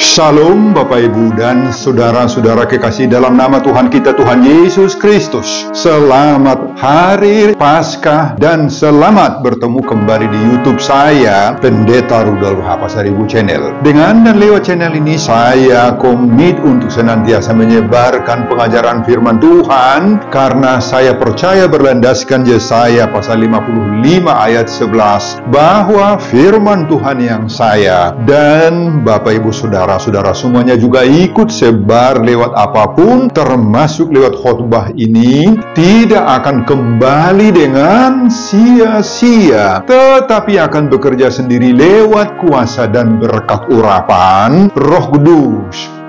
Shalom Bapak Ibu dan saudara-saudara kekasih dalam nama Tuhan kita Tuhan Yesus Kristus. Selamat Hari Paskah dan selamat bertemu kembali di YouTube saya, Pendeta Rudolf Hapasaribu Channel. Dengan dan lewat channel ini saya komit untuk senantiasa menyebarkan pengajaran firman Tuhan karena saya percaya berlandaskan Yesaya pasal 55 ayat 11 bahwa firman Tuhan yang saya dan Bapak Ibu saudara semuanya juga ikut sebar lewat apapun, termasuk lewat khotbah ini, tidak akan kembali dengan sia-sia, tetapi akan bekerja sendiri lewat kuasa dan berkat urapan Roh Kudus.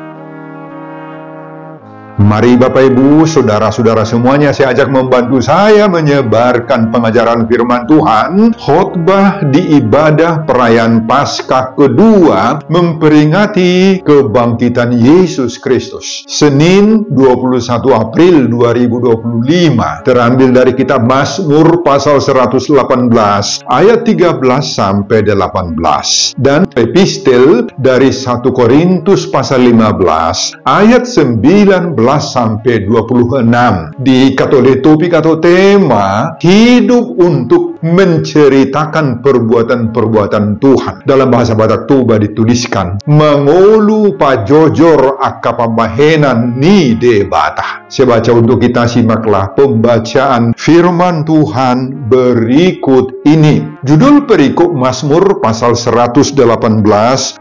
Mari Bapak Ibu, saudara-saudara semuanya, saya ajak membantu saya menyebarkan pengajaran firman Tuhan. Khotbah di ibadah perayaan Paskah kedua memperingati kebangkitan Yesus Kristus. Senin 21 April 2025. Terambil dari kitab Mazmur pasal 118 ayat 13 sampai 18. Dan epistel dari 1 Korintus pasal 15 ayat 19 sampai 26. Diikat oleh topik atau tema hidup untuk menceritakan perbuatan-perbuatan Tuhan. Dalam bahasa Batak Toba dituliskan mengolu pajojor akapabahenan ni debata. Saya baca untuk kita, simaklah pembacaan firman Tuhan berikut ini. Judul perikop Mazmur pasal 118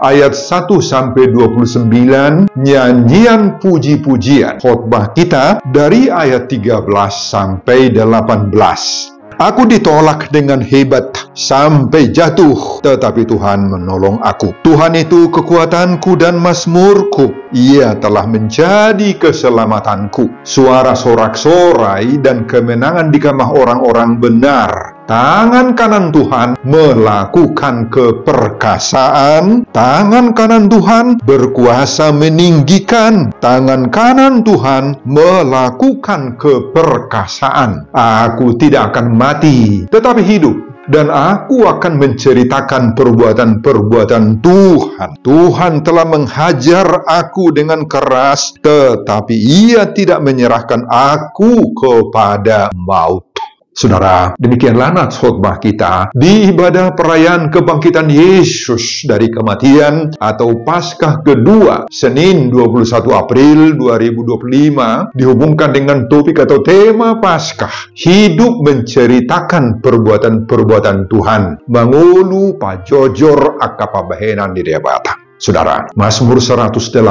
ayat 1 sampai 29, nyanyian puji-pujian. Khotbah kita dari ayat 13 sampai 18. Aku ditolak dengan hebat sampai jatuh, tetapi Tuhan menolong aku. Tuhan itu kekuatanku dan mazmurku. Ia telah menjadi keselamatanku. Suara sorak-sorai dan kemenangan di kemah orang-orang benar. Tangan kanan Tuhan melakukan keperkasaan. Tangan kanan Tuhan berkuasa meninggikan. Tangan kanan Tuhan melakukan keperkasaan. Aku tidak akan mati, tetapi hidup. Dan aku akan menceritakan perbuatan-perbuatan Tuhan. Tuhan telah menghajar aku dengan keras, tetapi Ia tidak menyerahkan aku kepada maut. Saudara, demikianlah nats khotbah kita di ibadah perayaan kebangkitan Yesus dari kematian atau Paskah kedua, Senin 21 April 2025, dihubungkan dengan topik atau tema Paskah, hidup menceritakan perbuatan-perbuatan Tuhan, mangulu pajojor akapabahenan di debata. Saudara, Mazmur 118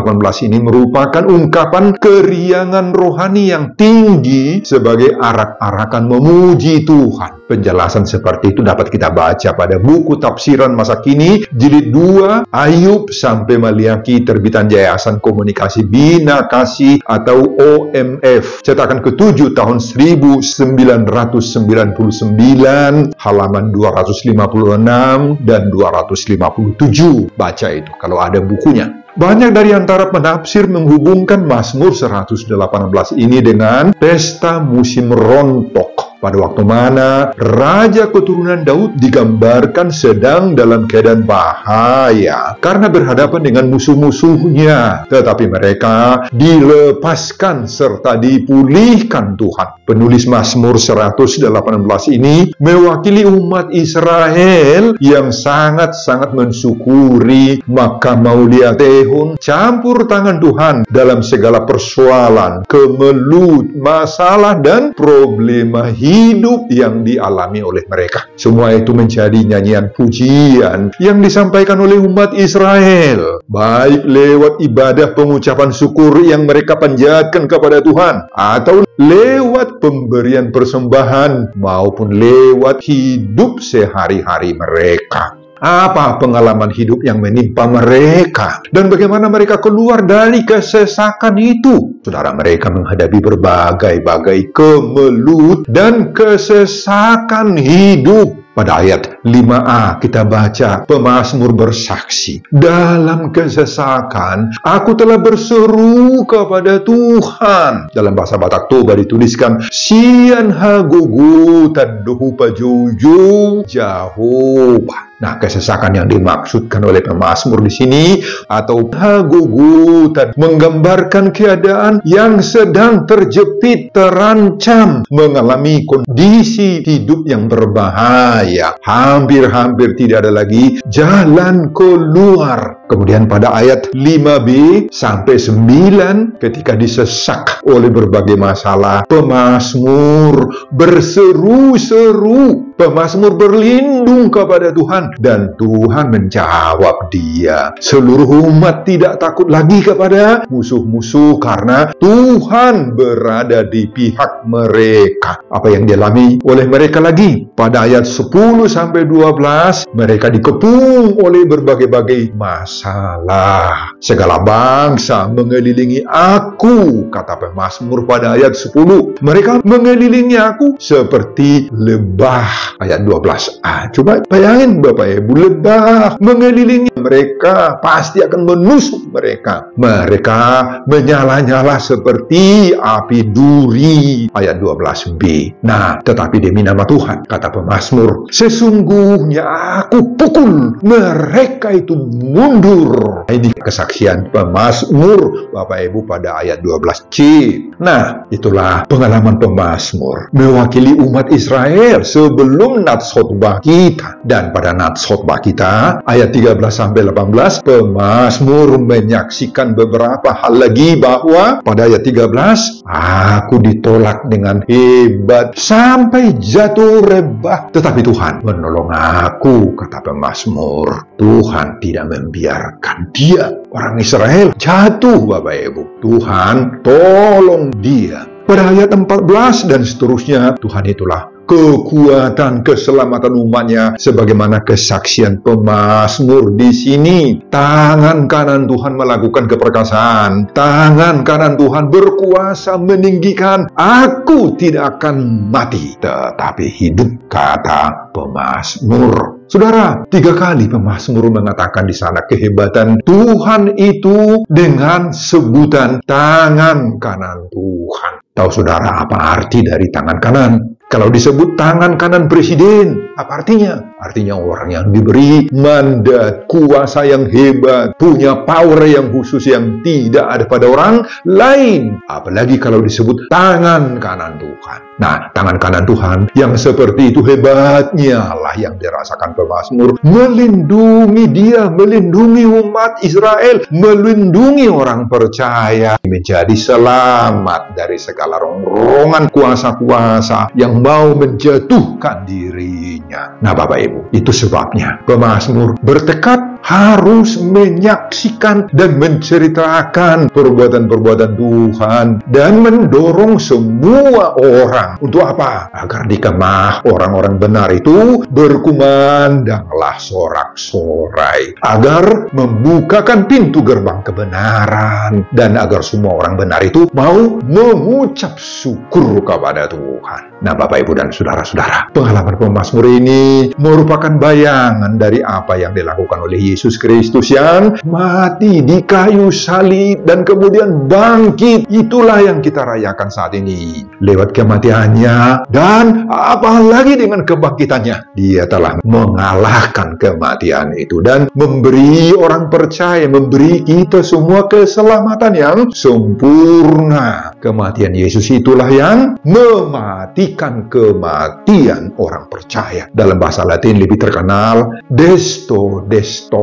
ini merupakan ungkapan keriangan rohani yang tinggi sebagai arak-arakan memuji Tuhan. Penjelasan seperti itu dapat kita baca pada buku tafsiran masa kini, jilid 2, Ayub sampai Maliaki, terbitan Yayasan Komunikasi Bina Kasih atau OMF, cetakan ke-7 tahun 1999, halaman 256 dan 257. Baca itu kalau ada bukunya. Banyak dari antara penafsir menghubungkan Mazmur 118 ini dengan pesta musim rontok. Pada waktu mana Raja keturunan Daud digambarkan sedang dalam keadaan bahaya karena berhadapan dengan musuh-musuhnya. Tetapi mereka dilepaskan serta dipulihkan Tuhan. Penulis Mazmur 118 ini mewakili umat Israel yang sangat-sangat mensyukuri maka maulia tehun campur tangan Tuhan dalam segala persoalan, kemelut, masalah, dan problema hidup yang dialami oleh mereka. Semua itu menjadi nyanyian pujian yang disampaikan oleh umat Israel, baik lewat ibadah pengucapan syukur yang mereka panjatkan kepada Tuhan, atau lewat pemberian persembahan, maupun lewat hidup sehari-hari mereka. Apa pengalaman hidup yang menimpa mereka? Dan bagaimana mereka keluar dari kesesakan itu? Saudara, mereka menghadapi berbagai-bagai kemelut dan kesesakan hidup. Pada ayat 5a kita baca pemazmur bersaksi, dalam kesesakan aku telah berseru kepada Tuhan. Dalam bahasa Batak Toba dituliskan sian hagugu taduhu pajuju Jehovah. Nah, kesesakan yang dimaksudkan oleh pemazmur di sini atau gugutan menggambarkan keadaan yang sedang terjepit, terancam, mengalami kondisi hidup yang berbahaya. Hampir-hampir tidak ada lagi jalan keluar. Kemudian pada ayat 5b sampai 9, ketika disesak oleh berbagai masalah, pemazmur berseru-seru. Pemazmur berlindung kepada Tuhan dan Tuhan menjawab dia. Seluruh umat tidak takut lagi kepada musuh-musuh karena Tuhan berada di pihak mereka. Apa yang dialami oleh mereka lagi? Pada ayat 10 sampai 12, mereka dikepung oleh berbagai-bagai masalah. Segala bangsa mengelilingi aku, kata pemazmur pada ayat 10. Mereka mengelilingi aku seperti lebah. Ayat 12a. Coba bayangin Bapak Ibu, lebah mengelilingi mereka, pasti akan menusuk mereka. Mereka menyala-nyala seperti api duri. Ayat 12b. Nah, tetapi demi nama Tuhan, kata pemazmur, sesungguhnya aku pukul mereka itu mundur. Ini kesaksian pemazmur Bapak Ibu pada ayat 12c. Nah, itulah pengalaman pemazmur mewakili umat Israel sebelum nats khotbah kita. Dan pada nats khotbah kita ayat 13 sampai 18, pemazmur menyaksikan beberapa hal lagi, bahwa pada ayat 13, aku ditolak dengan hebat sampai jatuh rebah, tetapi Tuhan menolong aku, kata pemazmur. Tuhan tidak membiarkan dia, orang Israel, jatuh Bapak Ibu. Tuhan tolong dia. Pada ayat 14 dan seterusnya, Tuhan itulah kekuatan keselamatan umatnya, sebagaimana kesaksian pemazmur di sini. Tangan kanan Tuhan melakukan keperkasaan, tangan kanan Tuhan berkuasa meninggikan. Aku tidak akan mati, tetapi hidup, kata pemazmur. Saudara, 3 kali pemazmur mengatakan di sana kehebatan Tuhan itu dengan sebutan tangan kanan Tuhan. Tahu saudara apa arti dari tangan kanan? Kalau disebut tangan kanan presiden, apa artinya? Artinya orang yang diberi mandat, kuasa yang hebat, punya power yang khusus yang tidak ada pada orang lain. Apalagi kalau disebut tangan kanan Tuhan. Nah, tangan kanan Tuhan yang seperti itu hebatnya lah yang dirasakan pemazmur. Melindungi dia, melindungi umat Israel, melindungi orang percaya, menjadi selamat dari segala rongrongan kuasa-kuasa yang mau menjatuhkan dirinya. Nah, Bapak Ibu, itu sebabnya pemazmur bertekad harus menyaksikan dan menceritakan perbuatan-perbuatan Tuhan dan mendorong semua orang. Untuk apa? Agar di kemah orang-orang benar itu berkumandanglah sorak-sorai, agar membukakan pintu gerbang kebenaran, dan agar semua orang benar itu mau mengucap syukur kepada Tuhan. Nah, Bapak Ibu dan saudara-saudara, pengalaman pemazmur ini merupakan bayangan dari apa yang dilakukan oleh Yesus Kristus yang mati di kayu salib dan kemudian bangkit. Itulah yang kita rayakan saat ini. Lewat kematiannya dan apalagi dengan kebangkitannya, dia telah mengalahkan kematian itu dan memberi orang percaya, memberi kita semua keselamatan yang sempurna. Kematian Yesus itulah yang mematikan kematian orang percaya. Dalam bahasa Latin lebih terkenal desto destot.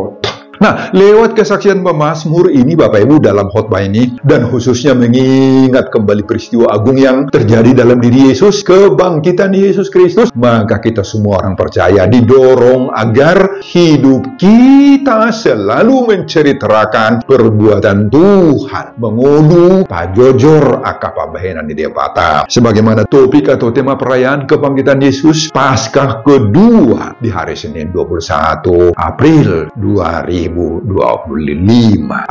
Nah, lewat kesaksian pemazmur ini Bapak Ibu dalam khotbah ini, dan khususnya mengingat kembali peristiwa agung yang terjadi dalam diri Yesus, kebangkitan Yesus Kristus, maka kita semua orang percaya didorong agar hidup kita selalu menceritakan perbuatan Tuhan, mengulu pajojor akapa bahenan di debata, sebagaimana topik atau tema perayaan kebangkitan Yesus Paskah kedua di hari Senin 21 April 2025.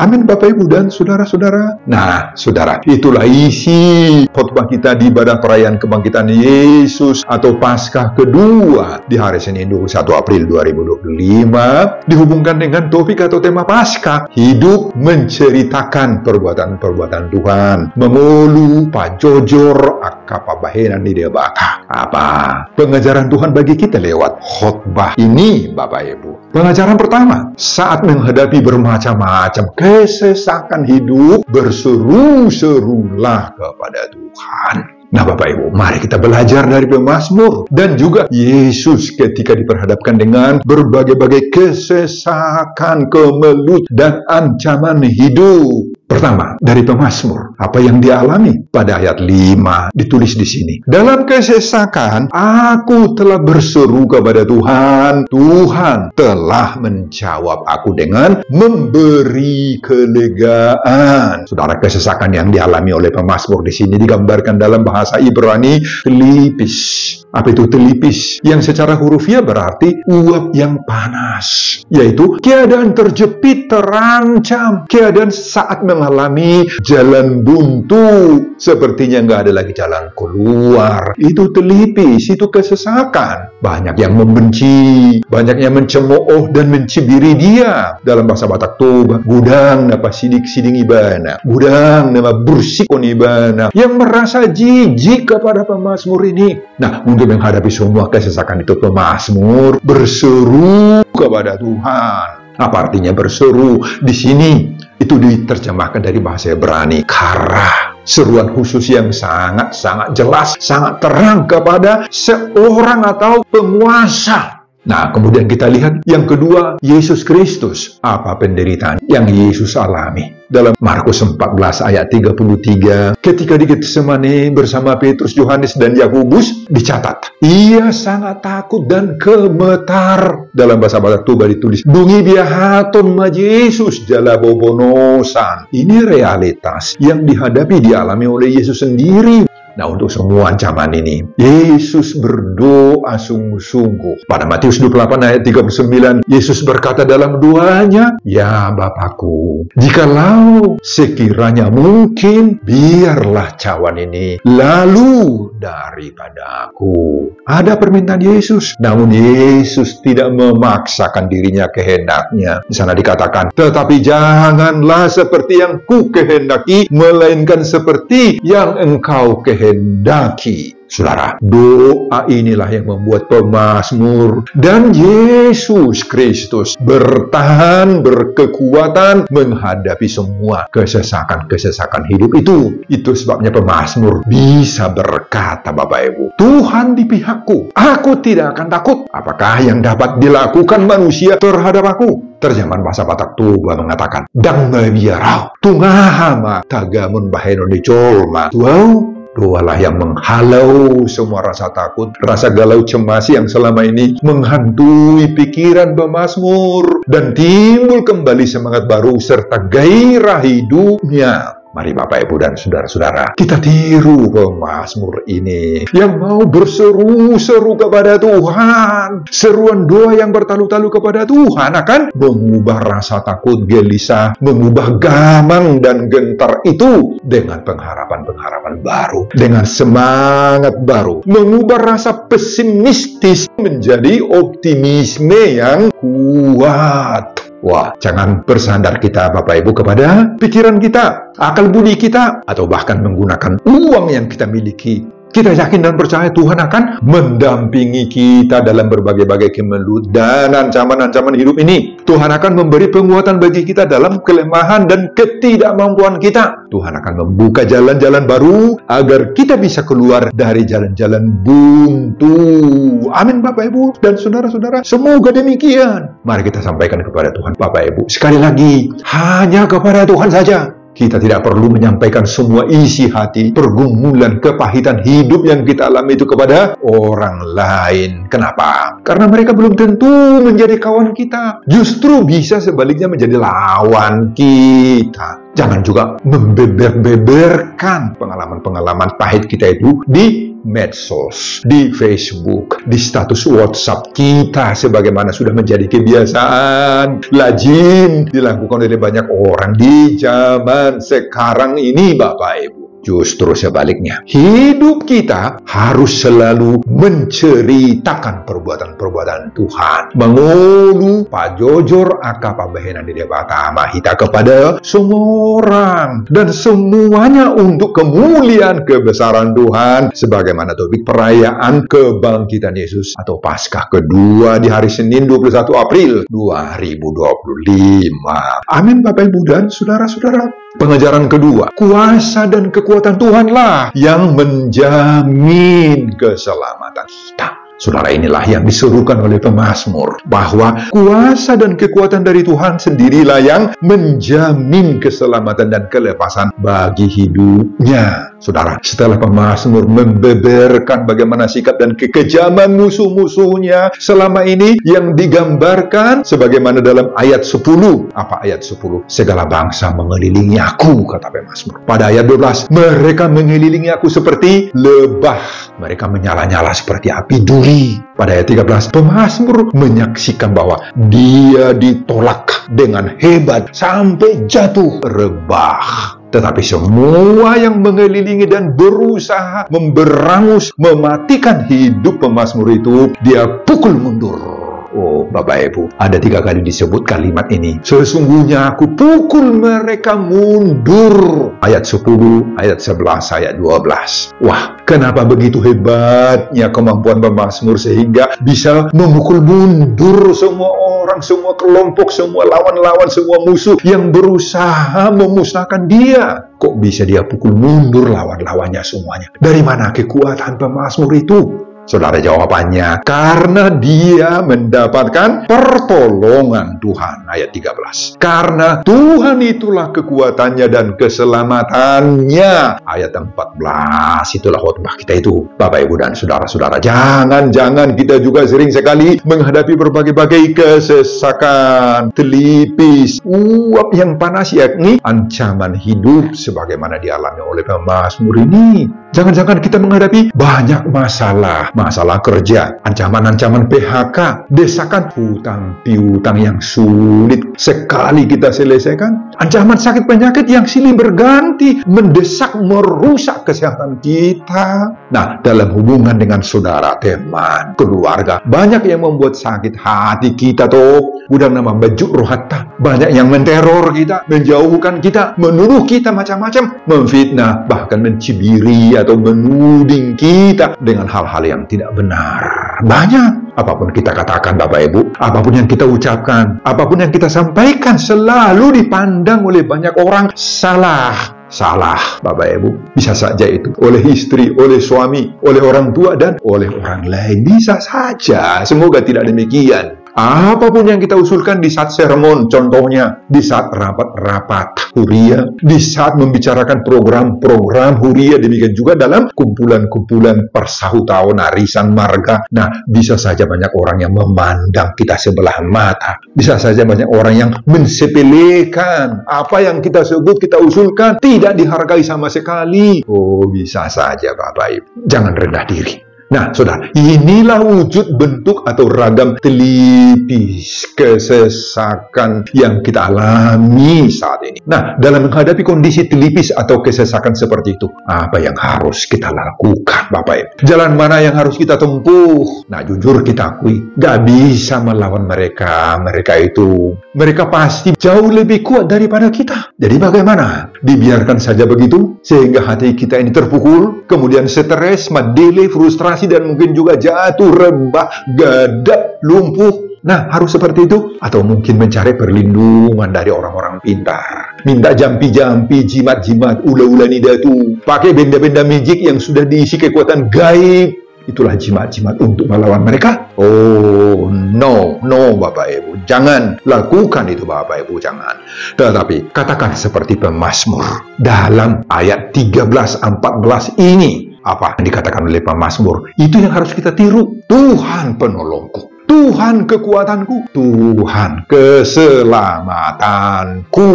Amin Bapak Ibu dan saudara-saudara. Nah, saudara, itulah isi khotbah kita di ibadah perayaan kebangkitan Yesus atau Paskah kedua di hari Senin 21 April 2025, dihubungkan dengan topik atau tema Paskah, hidup menceritakan perbuatan-perbuatan Tuhan, mengulu pajojor akapa bahenan di debata. Apa? Pengajaran Tuhan bagi kita lewat khotbah ini, Bapak Ibu. Pengajaran pertama, saat menghadapi bermacam-macam kesesakan hidup, berseru-serulah kepada Tuhan. Nah, Bapak Ibu, mari kita belajar dari pemazmur dan juga Yesus ketika diperhadapkan dengan berbagai-bagai kesesakan, kemelut, dan ancaman hidup. Pertama, dari pemazmur, apa yang dialami pada ayat 5 ditulis di sini. Dalam kesesakan, aku telah berseru kepada Tuhan. Tuhan telah menjawab aku dengan memberi kelegaan. Saudara, kesesakan yang dialami oleh pemazmur di sini digambarkan dalam bahasa Ibrani telipis. Apa itu telipis? Yang secara hurufiah berarti uap yang panas. Yaitu keadaan terjepit, terancam. Keadaan saat mengalami jalan buntu. Sepertinya nggak ada lagi jalan keluar. Itu telipis, itu kesesakan. Banyak yang membenci, banyak yang mencemooh dan mencibiri dia. Dalam bahasa Batak tuh, gudang napa sidik-siding ibana. Gudang nama bursikon ibana. Yang merasa jijik kepada pemazmur ini. Nah, untuk menghadapi semua kesesakan itu, pemazmur berseru kepada Tuhan. Apa artinya berseru? Di sini itu diterjemahkan dari bahasa Ibrani kara. Seruan khusus yang sangat-sangat jelas, sangat terang kepada seorang atau penguasa. Nah, kemudian kita lihat yang kedua, Yesus Kristus. Apa penderitaan yang Yesus alami? Dalam Markus 14 ayat 33, ketika di Getsemani bersama Petrus, Yohanes, dan Yakobus, dicatat, ia sangat takut dan gemetar. Dalam bahasa Batak Toba ditulis, dungi biahaton ma Yesus jala bobonosan. Ini realitas yang dihadapi, dialami oleh Yesus sendiri. Nah, untuk semua ancaman ini, Yesus berdoa sungguh-sungguh. Pada Matius 28 ayat 39, Yesus berkata dalam doanya, ya Bapakku, jikalau sekiranya mungkin, biarlah cawan ini lalu daripada aku. Ada permintaan Yesus, namun Yesus tidak memaksakan dirinya kehendaknya. Di sana dikatakan, tetapi janganlah seperti yang ku kehendaki, melainkan seperti yang engkau kehendaki. Saudara, doa inilah yang membuat pemazmur dan Yesus Kristus bertahan, berkekuatan menghadapi semua kesesakan-kesesakan hidup itu. Itu sebabnya pemazmur bisa berkata, Bapak Ibu, Tuhan di pihakku, aku tidak akan takut. Apakah yang dapat dilakukan manusia terhadap aku? Terjemahan bahasa Batak Toba mengatakan, dang biarau, tungahama tagamun baheno di colma. Wow. Doalah yang menghalau semua rasa takut, rasa galau cemas yang selama ini menghantui pikiran pemazmur, dan timbul kembali semangat baru serta gairah hidupnya. Mari Bapak, Ibu, dan saudara-saudara, kita tiru pemazmur ini yang mau berseru-seru kepada Tuhan. Seruan doa yang bertalu-talu kepada Tuhan akan mengubah rasa takut, gelisah, mengubah gamang dan gentar itu dengan pengharapan-pengharapan baru, dengan semangat baru, mengubah rasa pesimistis menjadi optimisme yang kuat. Wah, jangan bersandar kita, Bapak Ibu, kepada pikiran kita, akal budi kita, atau bahkan menggunakan uang yang kita miliki. Kita yakin dan percaya Tuhan akan mendampingi kita dalam berbagai-bagai kemelut dan ancaman-ancaman hidup ini. Tuhan akan memberi penguatan bagi kita dalam kelemahan dan ketidakmampuan kita. Tuhan akan membuka jalan-jalan baru agar kita bisa keluar dari jalan-jalan buntu. Amin, Bapak Ibu dan saudara-saudara. Semoga demikian. Mari kita sampaikan kepada Tuhan, Bapak Ibu. Sekali lagi, hanya kepada Tuhan saja. Kita tidak perlu menyampaikan semua isi hati, pergumulan, kepahitan hidup yang kita alami itu kepada orang lain. Kenapa? Karena mereka belum tentu menjadi kawan kita. Justru bisa sebaliknya menjadi lawan kita. Jangan juga membeber-beberkan pengalaman-pengalaman pahit kita itu di medsos, di Facebook, di status WhatsApp kita, sebagaimana sudah menjadi kebiasaan lazim dilakukan oleh banyak orang di zaman sekarang ini, Bapak Ibu. Justru sebaliknya, hidup kita harus selalu menceritakan perbuatan-perbuatan Tuhan. Mengulu pajojor aka pambahenan di debata mahita kepada semua orang. Dan semuanya untuk kemuliaan kebesaran Tuhan. Sebagaimana topik perayaan kebangkitan Yesus atau Paskah kedua di hari Senin 21 April 2025. Amin Bapak Ibu dan saudara-saudara. Pengajaran kedua, kuasa dan kekuatan Tuhanlah yang menjamin keselamatan kita. Saudara, inilah yang diserukan oleh pemazmur, bahwa kuasa dan kekuatan dari Tuhan sendirilah yang menjamin keselamatan dan kelepasan bagi hidupnya. Saudara, setelah pemazmur membeberkan bagaimana sikap dan kekejaman musuh-musuhnya selama ini yang digambarkan sebagaimana dalam ayat 10. Apa ayat 10? Segala bangsa mengelilingi aku, kata pemazmur. Pada ayat 12, mereka mengelilingi aku seperti lebah. Mereka menyala-nyala seperti api duri. Pada ayat 13, pemazmur menyaksikan bahwa dia ditolak dengan hebat sampai jatuh rebah. Tetapi semua yang mengelilingi dan berusaha memberangus, mematikan hidup pemazmur itu, dia pukul mundur. Oh, Bapak Ibu, ada 3 kali disebut kalimat ini. Sesungguhnya aku pukul mereka mundur. Ayat 10, ayat 11, ayat 12. Wah, kenapa begitu hebatnya kemampuan pemazmur sehingga bisa memukul mundur semua orang, semua kelompok, semua lawan-lawan, semua musuh yang berusaha memusnahkan dia. Kok bisa dia pukul mundur lawan-lawannya semuanya? Dari mana kekuatan pemazmur itu? Saudara, jawabannya, karena dia mendapatkan pertolongan Tuhan. Ayat 13. Karena Tuhan itulah kekuatannya dan keselamatannya. Ayat 14. Itulah khotbah kita itu. Bapak, Ibu, dan saudara-saudara, jangan kita juga sering sekali menghadapi berbagai-bagai kesesakan, telipis, uap yang panas, yakni ancaman hidup sebagaimana dialami oleh pemazmur ini. Jangan-jangan kita menghadapi banyak masalah kerja, ancaman-ancaman PHK, desakan hutang piutang yang sulit sekali kita selesaikan, ancaman sakit penyakit yang silih berganti, mendesak, merusak kesehatan kita. Nah, dalam hubungan dengan saudara, teman, keluarga, banyak yang membuat sakit hati kita toh. Udah nama bejuk rohata, banyak yang menteror kita, menjauhkan kita, menuduh kita macam-macam, memfitnah, bahkan mencibiri atau menuding kita dengan hal-hal yang tidak benar. Banyak. Apapun kita katakan, Bapak Ibu, apapun yang kita ucapkan, apapun yang kita sampaikan, selalu dipandang oleh banyak orang salah, Bapak Ibu. Bisa saja itu oleh istri, oleh suami, oleh orang tua, dan oleh orang lain. Bisa saja. Semoga tidak demikian. Apapun yang kita usulkan di saat sermon, contohnya di saat rapat-rapat huria, di saat membicarakan program-program huria, demikian juga dalam kumpulan-kumpulan persahutaon, arisan marga. Nah, bisa saja banyak orang yang memandang kita sebelah mata. Bisa saja banyak orang yang mensepelekan apa yang kita sebut, kita usulkan, tidak dihargai sama sekali. Oh, bisa saja Bapak Ibu. Jangan rendah diri. Nah, saudara, inilah wujud, bentuk, atau ragam telipis kesesakan yang kita alami saat ini. Nah, dalam menghadapi kondisi telipis atau kesesakan seperti itu, apa yang harus kita lakukan, Bapak Ibu? Jalan mana yang harus kita tempuh? Nah, jujur kita akui, gak bisa melawan mereka. Mereka pasti jauh lebih kuat daripada kita. Jadi bagaimana? Dibiarkan saja begitu, sehingga hati kita ini terpukul, kemudian stres, madele, frustrasi, dan mungkin juga jatuh rebah, gadap, lumpuh. Nah, harus seperti itu? Atau mungkin mencari perlindungan dari orang-orang pintar. Minta jampi-jampi, jimat-jimat, ula-ula nidatu. Pakai benda-benda magic yang sudah diisi kekuatan gaib. Itulah jimat-jimat untuk melawan mereka? Oh, no, Bapak Ibu. Jangan lakukan itu, Bapak Ibu, jangan. Tetapi, katakan seperti pemazmur. Dalam ayat 13-14 ini, apa yang dikatakan oleh pemazmur, itu yang harus kita tiru. Tuhan penolongku, Tuhan kekuatanku, Tuhan keselamatanku.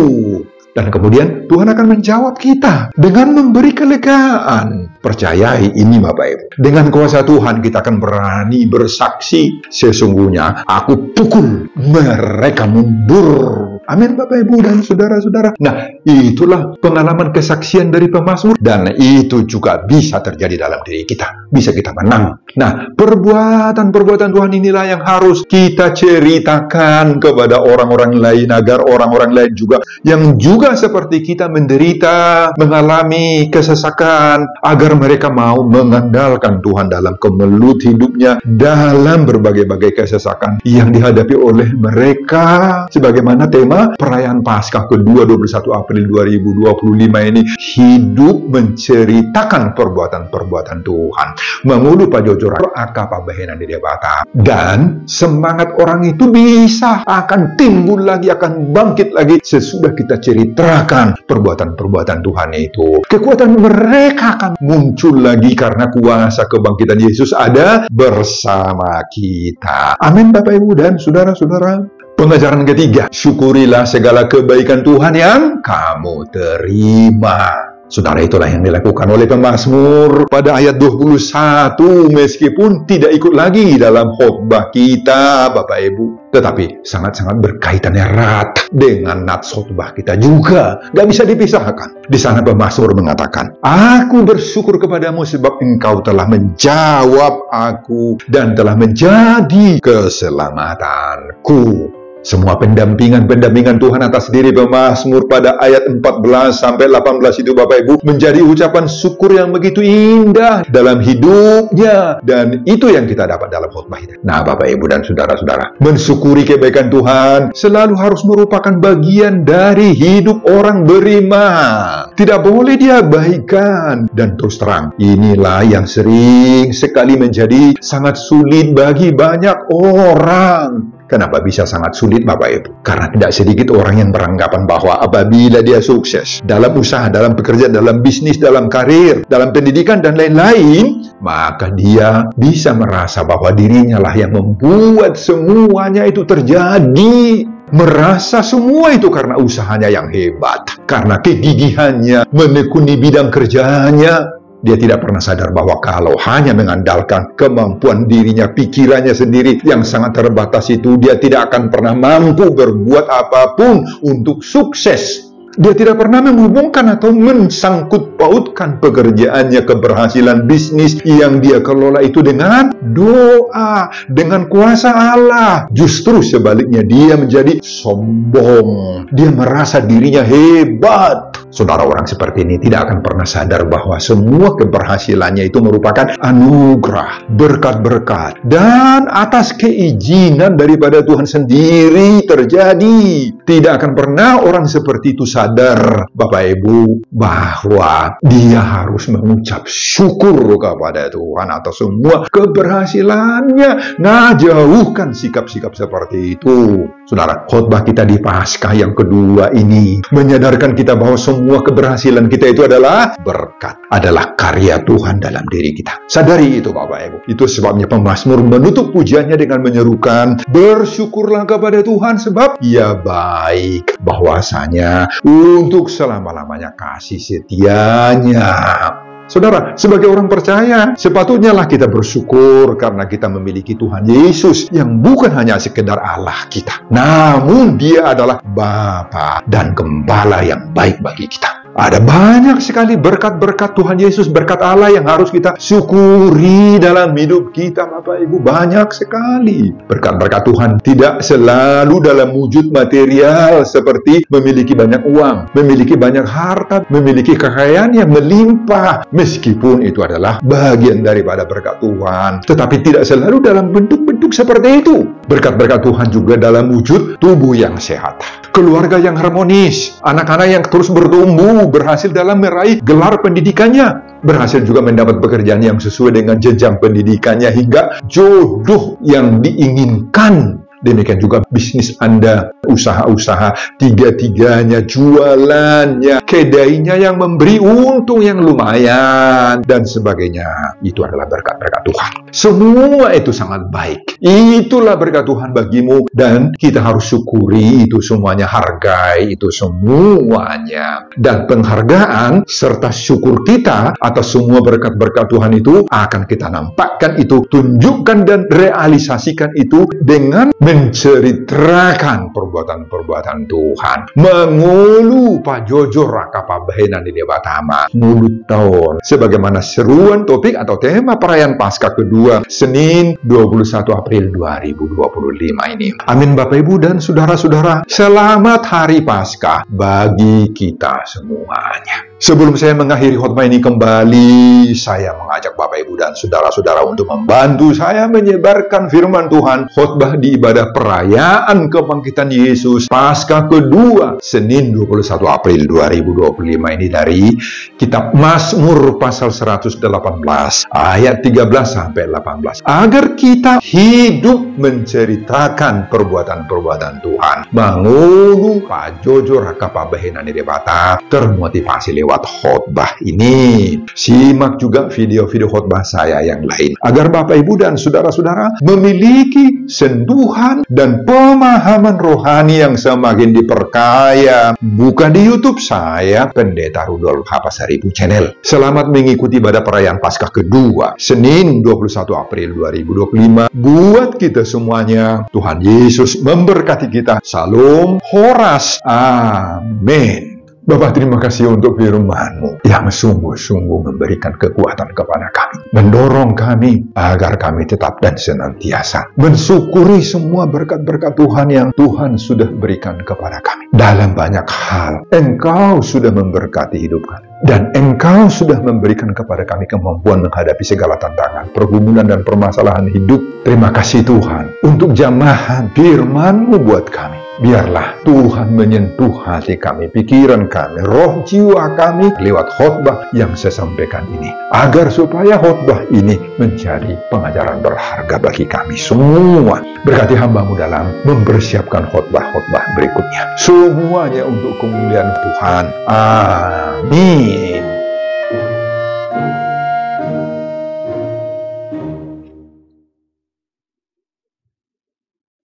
Dan kemudian Tuhan akan menjawab kita dengan memberi kelegaan. Percayai ini Bapak Ibu. Dengan kuasa Tuhan kita akan berani bersaksi, sesungguhnya aku pukul mereka mundur. Amin Bapak Ibu dan saudara-saudara. Nah, itulah pengalaman kesaksian dari pemazmur, dan itu juga bisa terjadi dalam diri kita. Bisa kita menang. Nah, perbuatan-perbuatan Tuhan inilah yang harus kita ceritakan kepada orang-orang lain, agar orang-orang lain juga yang juga seperti kita menderita, mengalami kesesakan, agar mereka mau mengandalkan Tuhan dalam kemelut hidupnya, dalam berbagai-bagai kesesakan yang dihadapi oleh mereka. Sebagaimana tema perayaan Paskah kedua 21 April 2025 ini, hidup menceritakan perbuatan-perbuatan Tuhan. Mengulu pajojoran akapa bahena di debata. Dan semangat orang itu bisa akan timbul lagi, akan bangkit lagi sesudah kita ceritakan perbuatan-perbuatan Tuhan itu. Kekuatan mereka akan muncul lagi karena kuasa kebangkitan Yesus ada bersama kita. Amin Bapak Ibu dan saudara-saudara. Pengajaran ketiga, syukurilah segala kebaikan Tuhan yang kamu terima. Saudara, itulah yang dilakukan oleh pemazmur pada ayat 21, meskipun tidak ikut lagi dalam khotbah kita, Bapak Ibu. Tetapi sangat-sangat berkaitan erat dengan nats khotbah kita juga. Gak bisa dipisahkan. Di sana pemazmur mengatakan, aku bersyukur kepadamu sebab engkau telah menjawab aku dan telah menjadi keselamatanku. Semua pendampingan Tuhan atas diri pemazmur pada ayat 14 sampai 18 itu Bapak Ibu menjadi ucapan syukur yang begitu indah dalam hidupnya, dan itu yang kita dapat dalam khotbah ini. Nah Bapak Ibu dan saudara-saudara, mensyukuri kebaikan Tuhan selalu harus merupakan bagian dari hidup orang beriman. Tidak boleh diabaikan. Dan terus terang, inilah yang sering sekali menjadi sangat sulit bagi banyak orang. Kenapa bisa sangat sulit Bapak Ibu? Karena tidak sedikit orang yang beranggapan bahwa apabila dia sukses dalam usaha, dalam pekerjaan, dalam bisnis, dalam karir, dalam pendidikan, dan lain-lain, maka dia bisa merasa bahwa dirinya lah yang membuat semuanya itu terjadi. Merasa semua itu karena usahanya yang hebat, karena kegigihannya menekuni bidang kerjanya. Dia tidak pernah sadar bahwa kalau hanya mengandalkan kemampuan dirinya, pikirannya sendiri yang sangat terbatas itu, dia tidak akan pernah mampu berbuat apapun untuk sukses. Dia tidak pernah menghubungkan atau mensangkut pautkan pekerjaannya, keberhasilan bisnis yang dia kelola itu dengan doa, dengan kuasa Allah. Justru sebaliknya, dia menjadi sombong. Dia merasa dirinya hebat. Saudara, orang seperti ini tidak akan pernah sadar bahwa semua keberhasilannya itu merupakan anugerah, berkat-berkat, dan atas keizinan daripada Tuhan sendiri terjadi. Tidak akan pernah orang seperti itu sadar, Bapak Ibu, bahwa dia harus mengucap syukur kepada Tuhan atas semua keberhasilannya. Nah, jauhkan sikap-sikap seperti itu. Saudara, khotbah kita di Paskah yang kedua ini menyadarkan kita bahwa semua keberhasilan kita itu adalah berkat, adalah karya Tuhan dalam diri kita. Sadari itu Bapak Ibu. Itu sebabnya pemazmur menutup pujiannya dengan menyerukan, bersyukurlah kepada Tuhan sebab Ia baik, bahwasanya untuk selama-lamanya kasih setianya. Saudara, sebagai orang percaya, sepatutnya lah kita bersyukur karena kita memiliki Tuhan Yesus yang bukan hanya sekedar Allah kita, namun Dia adalah Bapa dan Gembala yang baik bagi kita. Ada banyak sekali berkat-berkat Tuhan Yesus, berkat Allah yang harus kita syukuri dalam hidup kita, Bapak Ibu. Banyak sekali berkat-berkat Tuhan, tidak selalu dalam wujud material seperti memiliki banyak uang, memiliki banyak harta, memiliki kekayaan yang melimpah. Meskipun itu adalah bagian daripada berkat Tuhan, tetapi tidak selalu dalam bentuk-bentuk seperti itu. Berkat-berkat Tuhan juga dalam wujud tubuh yang sehat, keluarga yang harmonis, anak-anak yang terus bertumbuh, berhasil dalam meraih gelar pendidikannya, berhasil juga mendapat pekerjaan yang sesuai dengan jenjang pendidikannya, hingga jodoh yang diinginkan. Demikian juga bisnis Anda, usaha-usaha, tiga-tiganya, jualannya, kedainya yang memberi untung yang lumayan, dan sebagainya. Itu adalah berkat-berkat Tuhan. Semua itu sangat baik. Itulah berkat Tuhan bagimu, dan kita harus syukuri itu semuanya, hargai itu semuanya. Dan penghargaan serta syukur kita atas semua berkat-berkat Tuhan itu akan kita nampakkan itu, tunjukkan dan realisasikan itu dengan menceritakan perbuatan-perbuatan Tuhan, mengulu pajojor raka pabahenan di debatama mulut tahun, sebagaimana seruan topik atau tema perayaan Paskah kedua Senin 21 April 2025 ini. Amin. Bapak Ibu dan saudara-saudara, selamat hari Paskah bagi kita semuanya. Sebelum saya mengakhiri khotbah ini kembali, saya mengajak Bapak Ibu dan saudara-saudara untuk membantu saya menyebarkan firman Tuhan. Khotbah di ibadah perayaan kebangkitan Yesus Paskah kedua Senin 21 April 2025 ini dari kitab Mazmur pasal 118 ayat 13 sampai 18. Agar kita hidup menceritakan perbuatan-perbuatan Tuhan, mangulu pajojo raka pabahenan di debata, termotivasi lewat khotbah ini. Simak juga video-video khotbah saya yang lain agar Bapak Ibu dan saudara-saudara memiliki sentuhan dan pemahaman rohani yang semakin diperkaya. Buka di YouTube saya, Pendeta Rudolf Hapasaribu Channel. Selamat mengikuti ibadah perayaan Paskah kedua Senin 21 April 2025. Buat kita semuanya, Tuhan Yesus memberkati kita. Salam Horas. Amin. Bapa, terima kasih untuk firman-Mu yang sungguh-sungguh memberikan kekuatan kepada kami, mendorong kami agar kami tetap dan senantiasa mensyukuri semua berkat-berkat Tuhan yang Tuhan sudah berikan kepada kami. Dalam banyak hal, Engkau sudah memberkati hidup kami, dan Engkau sudah memberikan kepada kami kemampuan menghadapi segala tantangan, pergumulan, dan permasalahan hidup. Terima kasih Tuhan untuk jamahan firman-Mu buat kami. Biarlah Tuhan menyentuh hati kami, pikiran kami, roh jiwa kami lewat khotbah yang saya sampaikan ini, agar supaya khotbah ini menjadi pengajaran berharga bagi kami semua. Berkati hamba-Mu dalam mempersiapkan khotbah-khotbah berikutnya. Semuanya untuk kemuliaan Tuhan. Amin.